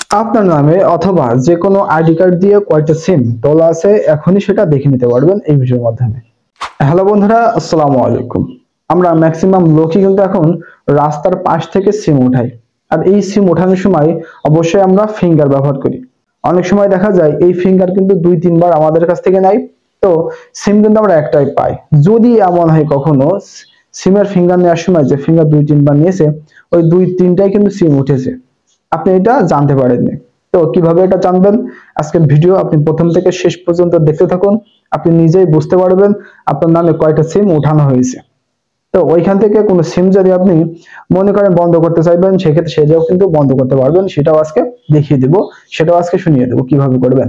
আপনার নামে অথবা যে কোনো আইডি কার্ড দিয়ে কয়টা সিম তোলা আছে এখনই সেটা দেখে নিতে পারবেন এই ভিডিওর মাধ্যমে। হ্যালো বন্ধুরা, আসসালামু আলাইকুম। আমরা ম্যাক্সিমাম লোকই কিন্তু এখন রাস্তার পাশ থেকে সিম উঠাই, আর এই সিম ওঠানোর সময় অবশ্যই আমরা ফিঙ্গার ব্যবহার করি। অনেক সময় দেখা যায় এই ফিঙ্গার কিন্তু 2-3 বার আমাদের কাছ থেকে নেয়, তো সিম কিন্তু আমরা একটাই পাই। যদি এমন হয় কখনো সিমের ফিঙ্গার নেওয়ার সময় যে ফিঙ্গার 2-3 বার নিয়েছে, ওই 2-3টাই কিন্তু সিম উঠেছে, আপনি এটা জানতে পারেননি। তো কিভাবে এটা জানবেন, আজকের ভিডিও আপনি প্রথম থেকে শেষ পর্যন্ত দেখতে থাকুন। আপনি নিজেই বুঝতে পারবেন আপনার নামে কয়টা সিম উঠানো হয়েছে। তো ওইখান থেকে কোনো সিম যদি আপনি মনে করেন বন্ধ করতে চাইবেন, সেক্ষেত্রে সেটাও কিন্তু বন্ধ করতে পারবেন। সেটাও আজকে দেখিয়ে দেব, সেটাও আজকে শুনিয়ে দেবো কিভাবে করবেন।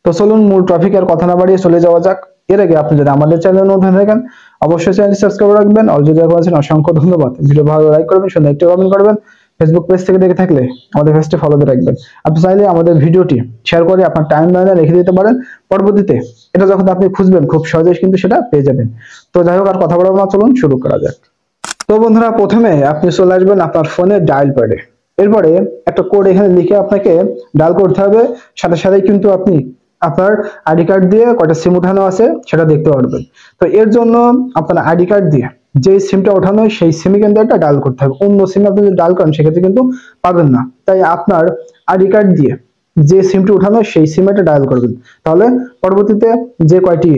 তো চলুন মূল টপিক আর কথা না বাড়িয়ে চলে যাওয়া যাক। এর আগে আপনি যদি আমাদের চ্যানেল নতুন হয়ে থাকেন, অবশ্যই চ্যানেলটি সাবস্ক্রাইব রাখবেন। আর যদি আছেন, অসংখ্য ধন্যবাদ। ভিডিও ভালো লাইক করবেন, সুন্দর একটা কমেন্ট করবেন। ফেসবুক পেজ থেকে দেখে থাকলে আমাদের পেজটি ফলো দিয়ে রাখবেন। আপনি চাইলে আমাদের ভিডিওটি শেয়ার করে আপনার টাইম লাইনে রেখে দিতে পারেন। পরবর্তীতে এটা যখন আপনি খুঁজবেন খুব সহজেই কিন্তু সেটা পেয়ে যাবেন। তো যাই হোক, আর কথা বলবো না, চলুন শুরু করা যাক। তো বন্ধুরা, প্রথমে আপনি চলে আসবেন আপনার ফোনে ডায়াল প্যাডে। এরপরে একটা কোড এখানে লিখে আপনাকে ডায়াল করতে হবে। সাথে সাথেই কিন্তু আপনি আপনার আইডি কার্ড দিয়ে কয়টা সিম উঠানো আছে সেটা দেখতে পারবেন। তো এর জন্য আপনার আইডি কার্ড দিয়ে যে সিমটা ওঠানো হয় সেই সিমে কিন্তু একটা ডায়াল করতে হবে। অন্য সিমে আপনি যদি ডায়াল করেন সেক্ষেত্রে কিন্তু পাবেন না। তাই আপনার আইডি কার্ড দিয়ে যে সিমটি উঠানো সেই সিমে একটা ডায়াল করবেন। তাহলে পরবর্তীতে যে কয়টি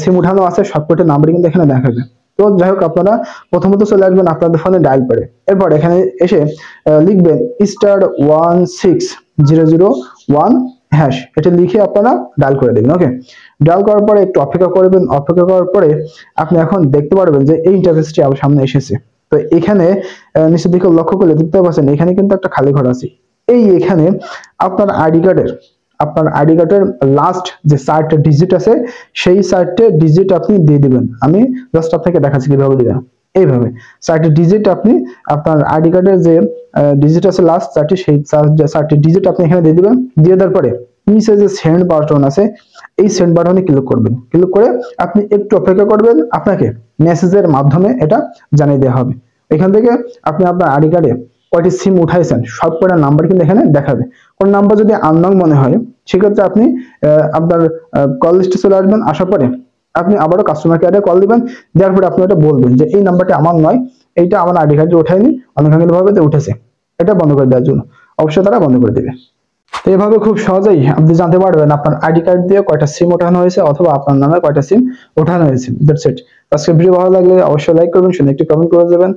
সিম উঠানো আছে সব কয়টি নাম্বার কিন্তু এখানে দেখাবে। তো যাই হোক, আপনারা প্রথমত চলে আসবেন আপনাদের ফোনে ডায়াল প্যাডে। এরপর এখানে এসে লিখবেন *16001#, এটা লিখে আপনারা ডায়াল করে দেবেন। ওকে, ডায়াল করার পরে একটু অপেক্ষা করবেন। অপেক্ষা করার পরে আপনি এখন দেখতে পারবেন যে এই ইন্টারফেসটি আমার সামনে এসেছে। তো এখানে নিচের দিকে লক্ষ্য করলে দেখতে পাচ্ছেন এখানে কিন্তু একটা খালি ঘর আছে। এখানে আপনার আইডি কার্ডের লাস্ট যে 4টা ডিজিট আছে সেই 4টে ডিজিট আপনি দিয়ে দিবেন। আমি জাস্ট আপনাকে দেখাচ্ছি কিভাবে দিবেন। এইভাবে 4টে ডিজিট আপনি আপনার আইডি কার্ডের যে ডিজিট আছে লাস্ট 4টি, সেই 4টি ডিজিট আপনি এখানে দিয়ে দিবেন। দিয়ে দেওয়ার পরে নিচে যে সেন্ড বাটন আছে এই সেন্ড বাটনে ক্লিক করবেন। ক্লিক করে আপনি একটু অপেক্ষা করবেন, আপনাকে মেসেজের মাধ্যমে এটা জানিয়ে দেওয়া হবে। এখান থেকে আপনি আপনার আইডি কার্ডে কয়টি সিম উঠাইছেন সব কয়টা নাম্বার কিন্তু এখানে দেখাবে। কোন নাম্বার যদি আননোন মনে হয় সেক্ষেত্রে আপনি আপনার কল লিস্টে চলে আসবেন। আসার পরে আপনি আবারও কাস্টমার কেয়ারে কল দিবেন। দেওয়ার পরে আপনি এটা বলবেন যে এই নাম্বারটি আমার নয়, এইটা আমার আইডি কার্ডে ওঠায়নি, অনেকাংশিক ভাবে উঠেছে, এটা বন্ধ করে দেওয়ার জন্য। অবশ্যই তারা বন্ধ করে দেবে। তো এভাবে খুব সহজেই আপনি জানতে পারবেন আপনার আইডি কার্ড দিয়ে কয়টা সিম ওঠানো হয়েছে অথবা আপনার নামে কয়টা সিম ওঠানো হয়েছে। That's it. আজকে ভিডিও ভালো লাগলে অবশ্যই লাইক করবেন, সুন্দর একটি কমেন্ট করে দেবেন।